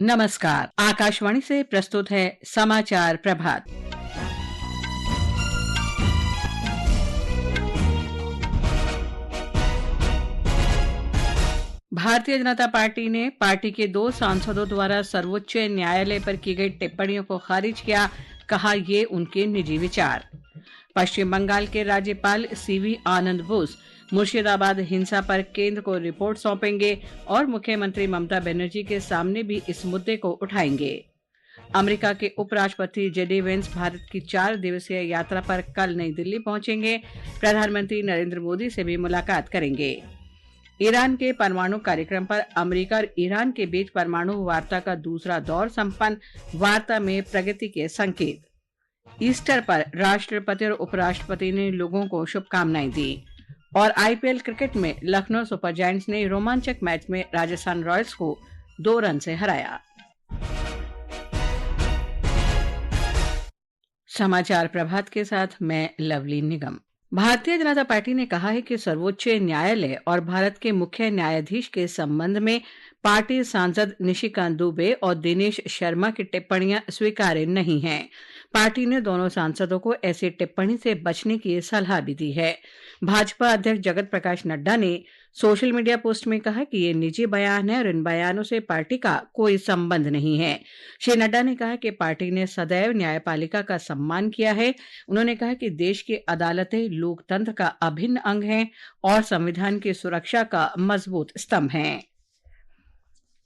नमस्कार। आकाशवाणी से प्रस्तुत है समाचार प्रभात। भारतीय जनता पार्टी ने पार्टी के 2 सांसदों द्वारा सर्वोच्च न्यायालय पर की गई टिप्पणियों को खारिज किया। कहा ये उनके निजी विचार। पश्चिम बंगाल के राज्यपाल सीवी आनंद बोस मुर्शिदाबाद हिंसा पर केंद्र को रिपोर्ट सौंपेंगे और मुख्यमंत्री ममता बनर्जी के सामने भी इस मुद्दे को उठाएंगे। अमेरिका के उपराष्ट्रपति जेडी वेंस भारत की 4 दिवसीय यात्रा पर कल नई दिल्ली पहुंचेंगे। प्रधानमंत्री नरेंद्र मोदी से भी मुलाकात करेंगे। ईरान के परमाणु कार्यक्रम पर अमेरिका और ईरान के बीच परमाणु वार्ता का दूसरा दौर संपन्न, वार्ता में प्रगति के संकेत। ईस्टर पर राष्ट्रपति और उपराष्ट्रपति ने लोगों को शुभकामनाएं दी। और आईपीएल क्रिकेट में लखनऊ सुपर जायंट्स ने रोमांचक मैच में राजस्थान रॉयल्स को 2 रन से हराया। समाचार प्रभात के साथ मैं लवली निगम। भारतीय जनता पार्टी ने कहा है कि सर्वोच्च न्यायालय और भारत के मुख्य न्यायाधीश के संबंध में पार्टी सांसद निशिकांत दुबे और दिनेश शर्मा की टिप्पणियां स्वीकार्य नहीं हैं। पार्टी ने दोनों सांसदों को ऐसी टिप्पणी से बचने की सलाह भी दी है। भाजपा अध्यक्ष जगत प्रकाश नड्डा ने सोशल मीडिया पोस्ट में कहा कि ये निजी बयान है और इन बयानों से पार्टी का कोई संबंध नहीं है। श्री नड्डा ने कहा कि पार्टी ने सदैव न्यायपालिका का सम्मान किया है। उन्होंने कहा कि देश की अदालतें लोकतंत्र का अभिन्न अंग हैं और संविधान की सुरक्षा का मजबूत स्तंभ हैं।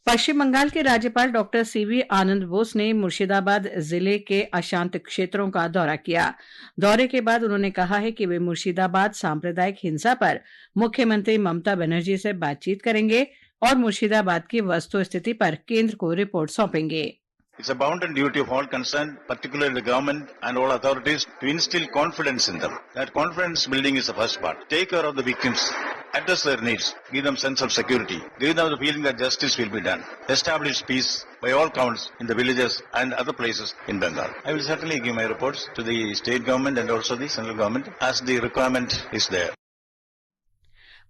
पश्चिम बंगाल के राज्यपाल डॉक्टर सीवी आनंद बोस ने मुर्शिदाबाद जिले के अशांत क्षेत्रों का दौरा किया। दौरे के बाद उन्होंने कहा है कि वे मुर्शिदाबाद सांप्रदायिक हिंसा पर मुख्यमंत्री ममता बनर्जी से बातचीत करेंगे और मुर्शिदाबाद की वस्तुस्थिति पर केंद्र को रिपोर्ट सौंपेंगे। It's a bounden duty of all concerned, particularly the government and all authorities, to instill confidence in them. That confidence building is the first part. Take care of the victims, address their needs, give them sense of security, give them the feeling that justice will be done. Establish peace by all counts in the villages and other places in Bengal. I will certainly give my reports to the state government and also the central government as the requirement is there.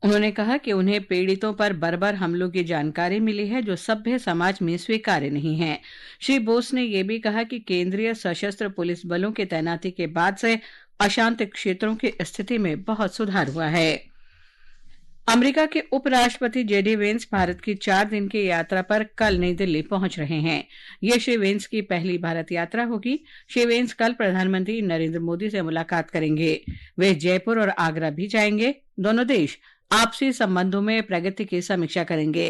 उन्होंने कहा कि उन्हें पीड़ितों पर बर्बर हमलों की जानकारी मिली है जो सभ्य समाज में स्वीकार्य नहीं है। श्री बोस ने यह भी कहा कि केंद्रीय सशस्त्र पुलिस बलों की तैनाती के बाद से अशांत क्षेत्रों की स्थिति में बहुत सुधार हुआ है। अमेरिका के उपराष्ट्रपति जेडी वेंस भारत की 4 दिन की यात्रा पर कल नई दिल्ली पहुंच रहे हैं। यह श्री वेंस की पहली भारत यात्रा होगी। श्री वेंस कल प्रधानमंत्री नरेंद्र मोदी से मुलाकात करेंगे। वे जयपुर और आगरा भी जाएंगे। दोनों देश आपसी संबंधों में प्रगति की समीक्षा करेंगे।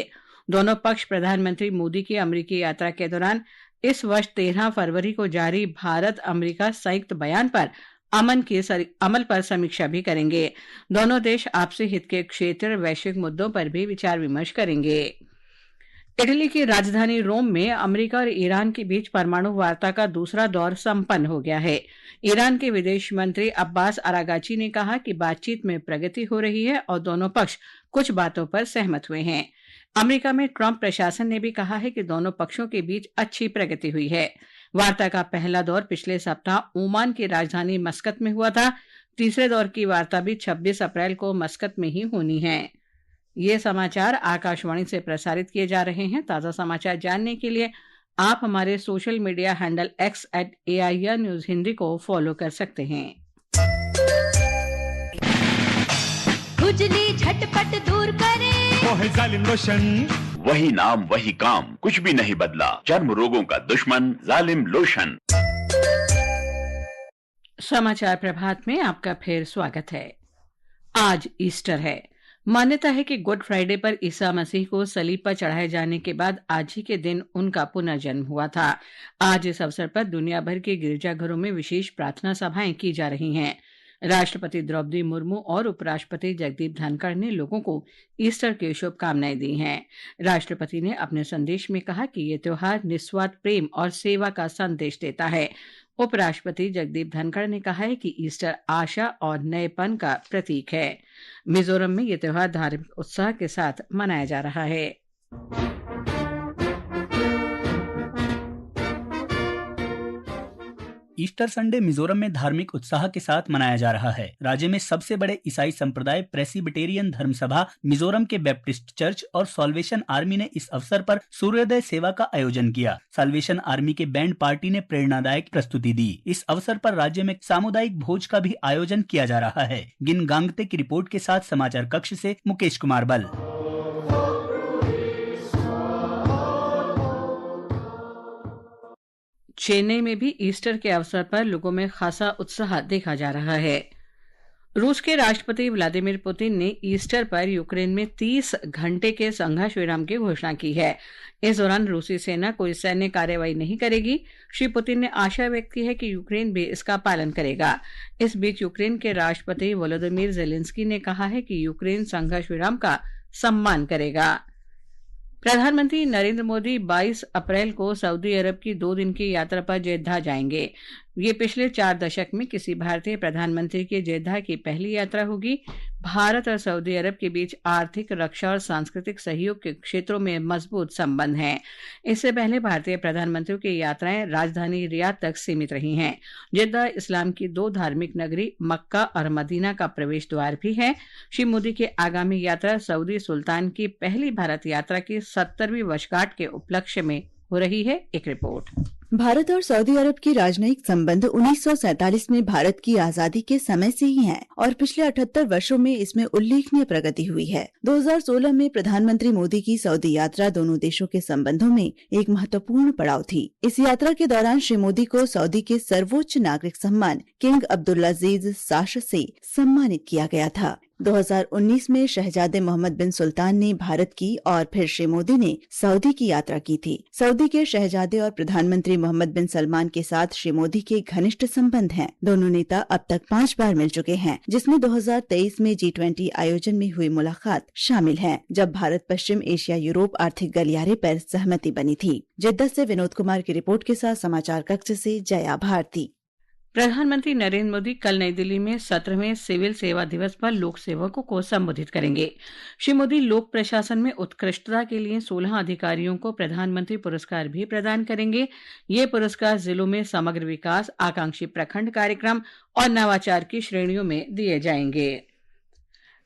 दोनों पक्ष प्रधानमंत्री मोदी की अमेरिकी यात्रा के दौरान इस वर्ष 13 फरवरी को जारी भारत अमेरिका संयुक्त बयान पर अमल पर समीक्षा भी करेंगे। दोनों देश आपसी हित के क्षेत्र और वैश्विक मुद्दों पर भी विचार विमर्श करेंगे। इटली की राजधानी रोम में अमेरिका और ईरान के बीच परमाणु वार्ता का दूसरा दौर संपन्न हो गया है। ईरान के विदेश मंत्री अब्बास अरागाची ने कहा कि बातचीत में प्रगति हो रही है और दोनों पक्ष कुछ बातों पर सहमत हुए हैं। अमेरिका में ट्रंप प्रशासन ने भी कहा है कि दोनों पक्षों के बीच अच्छी प्रगति हुई है। वार्ता का पहला दौर पिछले सप्ताह ओमान की राजधानी मस्कत में हुआ था। तीसरे दौर की वार्ता भी 26 अप्रैल को मस्कत में ही होनी है। ये समाचार आकाशवाणी से प्रसारित किए जा रहे हैं। ताजा समाचार जानने के लिए आप हमारे social media handle @AIR news Hindi को फॉलो कर सकते हैं। खुजली झटपट दूर करे वो है जालिम लोशन। वही नाम वही काम, कुछ भी नहीं बदला। चर्म रोगों का दुश्मन जालिम लोशन। समाचार प्रभात में आपका फिर स्वागत है। आज ईस्टर है। मान्यता है कि गुड फ्राइडे पर ईसा मसीह को सलीब पर चढ़ाए जाने के बाद आज ही के दिन उनका पुनर्जन्म हुआ था। आज इस अवसर पर दुनिया भर के गिरजाघरों में विशेष प्रार्थना सभाएं की जा रही हैं। राष्ट्रपति द्रौपदी मुर्मू और उपराष्ट्रपति जगदीप धनखड़ ने लोगों को ईस्टर की शुभकामनाएं दी हैं। राष्ट्रपति ने अपने संदेश में कहा कि ये त्योहार निस्वार्थ प्रेम और सेवा का संदेश देता है। उपराष्ट्रपति जगदीप धनखड़ ने कहा है कि ईस्टर आशा और नएपन का प्रतीक है। मिजोरम में यह त्योहार धार्मिक उत्साह के साथ मनाया जा रहा है। ईस्टर संडे मिजोरम में धार्मिक उत्साह के साथ मनाया जा रहा है। राज्य में सबसे बड़े ईसाई संप्रदाय प्रेसिबिटेरियन धर्म सभा, मिजोरम के बैप्टिस्ट चर्च और साल्वेशन आर्मी ने इस अवसर पर सूर्योदय सेवा का आयोजन किया। साल्वेशन आर्मी के बैंड पार्टी ने प्रेरणादायक प्रस्तुति दी। इस अवसर पर राज्य में सामुदायिक भोज का भी आयोजन किया जा रहा है। गिन गांगते की रिपोर्ट के साथ समाचार कक्ष से मुकेश कुमार बल। चेन्नई में भी ईस्टर के अवसर पर लोगों में खासा उत्साह देखा जा रहा है। रूस के राष्ट्रपति व्लादिमीर पुतिन ने ईस्टर पर यूक्रेन में 30 घंटे के संघर्ष विराम की घोषणा की है। इस दौरान रूसी सेना कोई सैन्य कार्रवाई नहीं करेगी। श्री पुतिन ने आशा व्यक्त की है कि यूक्रेन भी इसका पालन करेगा। इस बीच यूक्रेन के राष्ट्रपति वोलोदिमीर जेलेंस्की ने कहा है कि यूक्रेन संघर्ष विराम का सम्मान करेगा। प्रधानमंत्री नरेंद्र मोदी 22 अप्रैल को सऊदी अरब की 2 दिन की यात्रा पर जेद्दा जाएंगे। ये पिछले 4 दशक में किसी भारतीय प्रधानमंत्री की जेद्दा की पहली यात्रा होगी। भारत और सऊदी अरब के बीच आर्थिक, रक्षा और सांस्कृतिक सहयोग के क्षेत्रों में मजबूत संबंध हैं। इससे पहले भारतीय प्रधानमंत्रियों की यात्राएं राजधानी रियाद तक सीमित रही हैं। जेद्दा इस्लाम की 2 धार्मिक नगरी मक्का और मदीना का प्रवेश द्वार भी है। श्री मोदी की आगामी यात्रा सऊदी सुल्तान की पहली भारत यात्रा की 70वीं वर्षगांठ के उपलक्ष्य में हो रही है। एक रिपोर्ट। भारत और सऊदी अरब के राजनयिक संबंध 1947 में भारत की आजादी के समय से ही हैं और पिछले 78 वर्षों में इसमें उल्लेखनीय प्रगति हुई है। 2016 में प्रधानमंत्री मोदी की सऊदी यात्रा दोनों देशों के संबंधों में एक महत्वपूर्ण पड़ाव थी। इस यात्रा के दौरान श्री मोदी को सऊदी के सर्वोच्च नागरिक सम्मान किंग अब्दुल्लाजीज साश से सम्मानित किया गया था। 2019 में शहजादे मोहम्मद बिन सुल्तान ने भारत की और फिर श्री मोदी ने सऊदी की यात्रा की थी। सऊदी के शहजादे और प्रधानमंत्री मोहम्मद बिन सलमान के साथ श्री मोदी के घनिष्ठ संबंध हैं। दोनों नेता अब तक 5 बार मिल चुके हैं, जिसमें 2023 में G20 आयोजन में हुई मुलाकात शामिल है, जब भारत पश्चिम एशिया यूरोप आर्थिक गलियारे पर सहमति बनी थी। जेद्दा से विनोद कुमार की रिपोर्ट के साथ समाचार कक्ष से जया भारती। प्रधानमंत्री नरेंद्र मोदी कल नई दिल्ली में 17वें सिविल सेवा दिवस पर लोक सेवकों को संबोधित करेंगे। श्री मोदी लोक प्रशासन में उत्कृष्टता के लिए 16 अधिकारियों को प्रधानमंत्री पुरस्कार भी प्रदान करेंगे। ये पुरस्कार जिलों में समग्र विकास, आकांक्षी प्रखंड कार्यक्रम और नवाचार की श्रेणियों में दिए जाएंगे।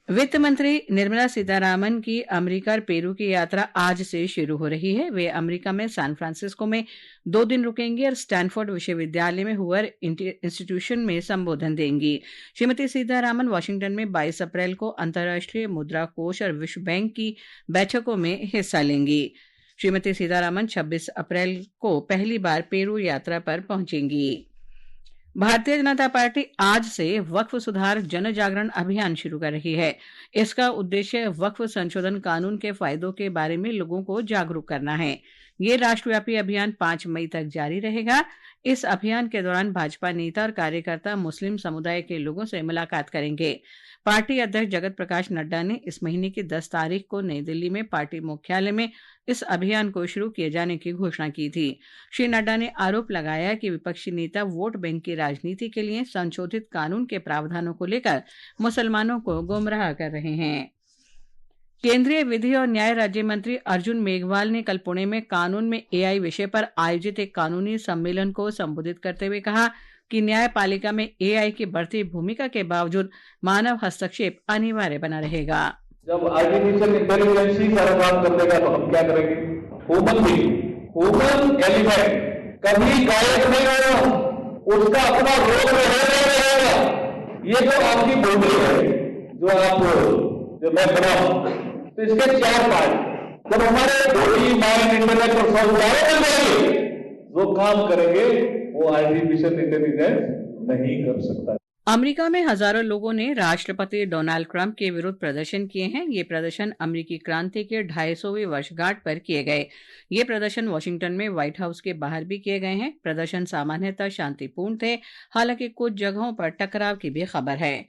वित्त मंत्री निर्मला सीतारामन की अमेरिका और पेरू की यात्रा आज से शुरू हो रही है। वे अमेरिका में सैन फ्रांसिस्को में 2 दिन रुकेंगी और स्टैनफोर्ड विश्वविद्यालय में हूवर इंस्टीट्यूशन में संबोधन देंगी। श्रीमती सीतारामन वाशिंगटन में 22 अप्रैल को अंतर्राष्ट्रीय मुद्रा कोष और विश्व बैंक की बैठकों में हिस्सा लेंगी। श्रीमती सीतारामन 26 अप्रैल को पहली बार पेरू यात्रा पर पहुंचेंगी। भारतीय जनता पार्टी आज से वक्फ सुधार जन जागरण अभियान शुरू कर रही है। इसका उद्देश्य वक्फ संशोधन कानून के फायदों के बारे में लोगों को जागरूक करना है। ये राष्ट्रव्यापी अभियान 5 मई तक जारी रहेगा। इस अभियान के दौरान भाजपा नेता और कार्यकर्ता मुस्लिम समुदाय के लोगों से मुलाकात करेंगे। पार्टी अध्यक्ष जगत प्रकाश नड्डा ने इस महीने की 10 तारीख को नई दिल्ली में पार्टी मुख्यालय में इस अभियान को शुरू किए जाने की घोषणा की थी। श्री नड्डा ने आरोप लगाया कि विपक्षी नेता वोट बैंक की राजनीति के लिए संशोधित कानून के प्रावधानों को लेकर मुसलमानों को गुमराह कर रहे हैं। केंद्रीय विधि और न्याय राज्य मंत्री अर्जुन मेघवाल ने कल पुणे में कानून में AI विषय पर आयोजित एक कानूनी सम्मेलन को संबोधित करते हुए कहा कि न्यायपालिका में AI की बढ़ती भूमिका के बावजूद मानव हस्तक्षेप अनिवार्य बना रहेगा। जब आर्टिफिशियल इंटेलिजेंस सारा काम कर देगा तो हम क्या करेंगे? ह्यूमन एलिमेंट कभी गायब नहीं होगा, उसका अपना रोल रहेगा। ये जो आपकी बॉडी है, जो मैं बनाऊं, तो इसके 4 पार्ट। जब हमारे बॉडी, माइंड, इंटेलेक्ट और सोल मिल जाएंगे, जो काम करेंगे वो आर्टिफिशियल इंटेलिजेंस नहीं कर सकता। अमेरिका में हजारों लोगों ने राष्ट्रपति डोनाल्ड ट्रंप के विरुद्ध प्रदर्शन किए हैं। ये प्रदर्शन अमेरिकी क्रांति के 250वीं वर्षगांठ पर किए गए। ये प्रदर्शन वॉशिंगटन में व्हाइट हाउस के बाहर भी किए गए हैं। प्रदर्शन सामान्यतः शांतिपूर्ण थे, हालांकि कुछ जगहों पर टकराव की भी खबर है।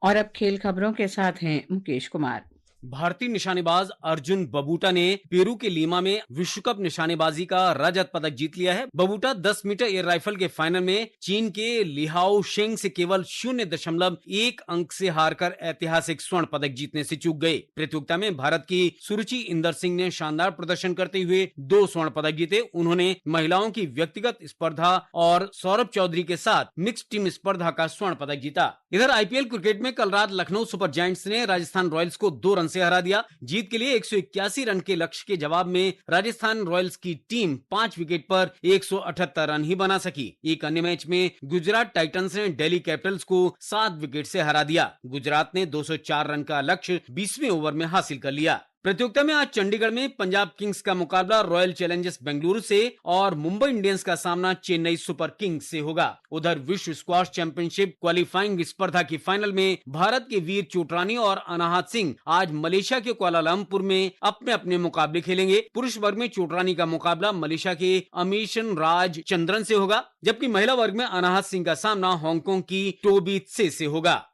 और अब खेल खबरों के साथ हैं मुकेश कुमार। भारतीय निशानेबाज अर्जुन बबूटा ने पेरू के लीमा में विश्व कप निशानेबाजी का रजत पदक जीत लिया है। बबूटा 10 मीटर एयर राइफल के फाइनल में चीन के लिहाओ शेंग से केवल 0.1 अंक से हारकर ऐतिहासिक स्वर्ण पदक जीतने से चूक गए। प्रतियोगिता में भारत की सुरुचि इंदर सिंह ने शानदार प्रदर्शन करते हुए 2 स्वर्ण पदक जीते। उन्होंने महिलाओं की व्यक्तिगत स्पर्धा और सौरभ चौधरी के साथ मिक्स टीम स्पर्धा का स्वर्ण पदक जीता। इधर आईपीएल क्रिकेट में कल रात लखनऊ सुपर जायंट्स ने राजस्थान रॉयल्स को 2 रन से हरा दिया। जीत के लिए 181 रन के लक्ष्य के जवाब में राजस्थान रॉयल्स की टीम 5 विकेट पर 178 रन ही बना सकी। एक अन्य मैच में गुजरात टाइटंस ने दिल्ली कैपिटल्स को 7 विकेट से हरा दिया। गुजरात ने 204 रन का लक्ष्य 20वें ओवर में हासिल कर लिया। प्रतियोगिता में आज चंडीगढ़ में पंजाब किंग्स का मुकाबला रॉयल चैलेंजर्स बेंगलुरु से और मुंबई इंडियंस का सामना चेन्नई सुपर किंग्स से होगा। उधर विश्व स्क्वॉश चैंपियनशिप क्वालिफाइंग स्पर्धा की फाइनल में भारत के वीर चोटरानी और अनाहत सिंह आज मलेशिया के कुआलालंपुर में अपने अपने मुकाबले खेलेंगे। पुरुष वर्ग में चोटरानी का मुकाबला मलेशिया के अमीशन राज चंद्रन से होगा, जबकि महिला वर्ग में अनाहत सिंह का सामना हांगकांग की टोबी त्से से होगा।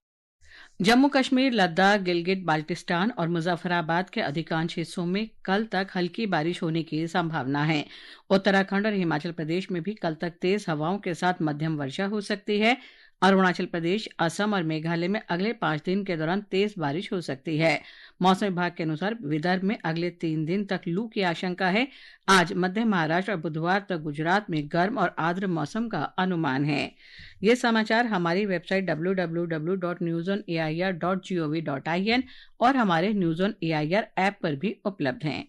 जम्मू कश्मीर, लद्दाख, गिलगित बाल्टिस्तान और मुजफ्फराबाद के अधिकांश हिस्सों में कल तक हल्की बारिश होने की संभावना है। उत्तराखंड और हिमाचल प्रदेश में भी कल तक तेज हवाओं के साथ मध्यम वर्षा हो सकती है। अरुणाचल प्रदेश, असम और मेघालय में अगले 5 दिन के दौरान तेज बारिश हो सकती है। मौसम विभाग के अनुसार विदर्भ में अगले 3 दिन तक लू की आशंका है। आज मध्य महाराष्ट्र और बुधवार तक गुजरात में गर्म और आर्द्र मौसम का अनुमान है। ये समाचार हमारी वेबसाइट www.newsonair.gov.in और हमारे न्यूज़ ऑन एआईआर ऐप पर भी उपलब्ध हैं।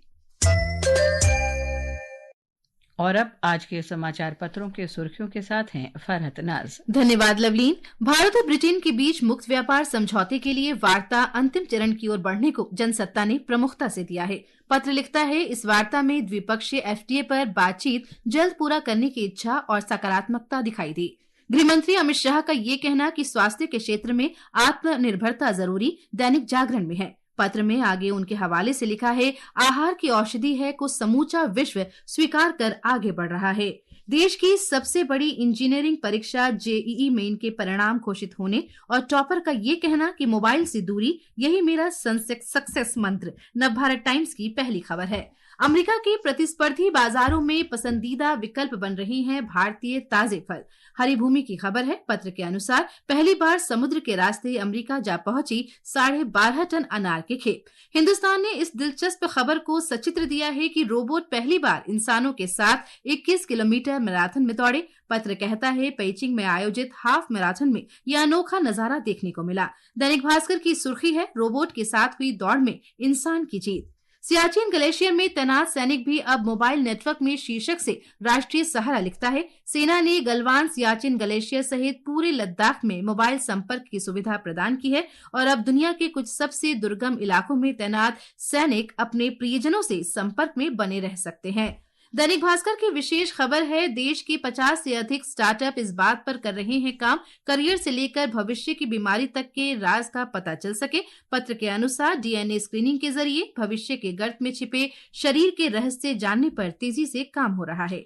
और अब आज के समाचार पत्रों के सुर्खियों के साथ हैं फरहत नाज। धन्यवाद लवलीन। भारत और ब्रिटेन के बीच मुक्त व्यापार समझौते के लिए वार्ता अंतिम चरण की ओर बढ़ने को जनसत्ता ने प्रमुखता से दिया है। पत्र लिखता है, इस वार्ता में द्विपक्षीय एफटीए पर बातचीत जल्द पूरा करने की इच्छा और सकारात्मकता दिखाई दी। गृहमंत्री अमित शाह का ये कहना कि स्वास्थ्य के क्षेत्र में आत्मनिर्भरता जरूरी दैनिक जागरण में है। पत्र में आगे उनके हवाले से लिखा है, आहार की औषधि है को समूचा विश्व स्वीकार कर आगे बढ़ रहा है। देश की सबसे बड़ी इंजीनियरिंग परीक्षा जेईई मेन के परिणाम घोषित होने और टॉपर का ये कहना कि मोबाइल से दूरी यही मेरा सक्सेस मंत्र नवभारत टाइम्स की पहली खबर है। अमेरिका के प्रतिस्पर्धी बाजारों में पसंदीदा विकल्प बन रही हैं भारतीय ताजे फल। हरी भूमि की खबर है। पत्र के अनुसार पहली बार समुद्र के रास्ते अमेरिका जा पहुंची 12.5 टन अनार के खेप। हिंदुस्तान ने इस दिलचस्प खबर को सचित्र दिया है कि रोबोट पहली बार इंसानों के साथ 21 किलोमीटर मैराथन में दौड़े। पत्र कहता है, पेइचिंग में आयोजित हाफ मैराथन में यह अनोखा नजारा देखने को मिला। दैनिक भास्कर की सुर्खी है, रोबोट के साथ हुई दौड़ में इंसान की जीत। सियाचिन ग्लेशियर में तैनात सैनिक भी अब मोबाइल नेटवर्क में शीर्षक से राष्ट्रीय सहारा लिखता है, सेना ने गलवान सियाचिन ग्लेशियर सहित पूरे लद्दाख में मोबाइल संपर्क की सुविधा प्रदान की है और अब दुनिया के कुछ सबसे दुर्गम इलाकों में तैनात सैनिक अपने प्रियजनों से संपर्क में बने रह सकते हैं। दैनिक भास्कर की विशेष खबर है, देश के 50 से अधिक स्टार्टअप इस बात पर कर रहे हैं काम, करियर से लेकर भविष्य की बीमारी तक के राज का पता चल सके। पत्र के अनुसार डीएनए स्क्रीनिंग के जरिए भविष्य के गर्त में छिपे शरीर के रहस्य जानने पर तेजी से काम हो रहा है।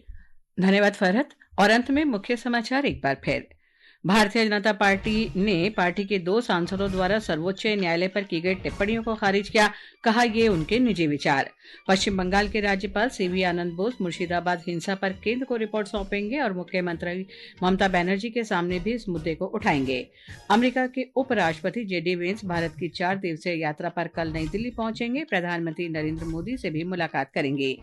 धन्यवाद फरहत। और अंत में मुख्य समाचार एक बार फिर। भारतीय जनता पार्टी ने पार्टी के 2 सांसदों द्वारा सर्वोच्च न्यायालय पर की गई टिप्पणियों को खारिज किया, कहा ये उनके निजी विचार। पश्चिम बंगाल के राज्यपाल सीवी आनंद बोस मुर्शिदाबाद हिंसा पर केंद्र को रिपोर्ट सौंपेंगे और मुख्यमंत्री ममता बनर्जी के सामने भी इस मुद्दे को उठाएंगे। अमेरिका के उपराष्ट्रपति जेडी वेंस भारत की 4 दिवसीय यात्रा पर कल नई दिल्ली पहुंचेंगे। प्रधानमंत्री नरेंद्र मोदी से भी मुलाकात करेंगे।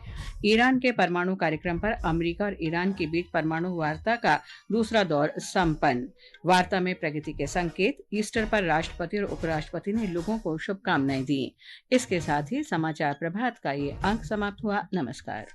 ईरान के परमाणु कार्यक्रम पर अमेरिका और ईरान के बीच परमाणु वार्ता का दूसरा दौर संपन्न। वार्ता में प्रगति के संकेत। ईस्टर पर राष्ट्रपति और उपराष्ट्रपति ने लोगों को शुभकामनाएं दी। इसके साथ ही समाचार प्रभात का ये अंक समाप्त हुआ। नमस्कार।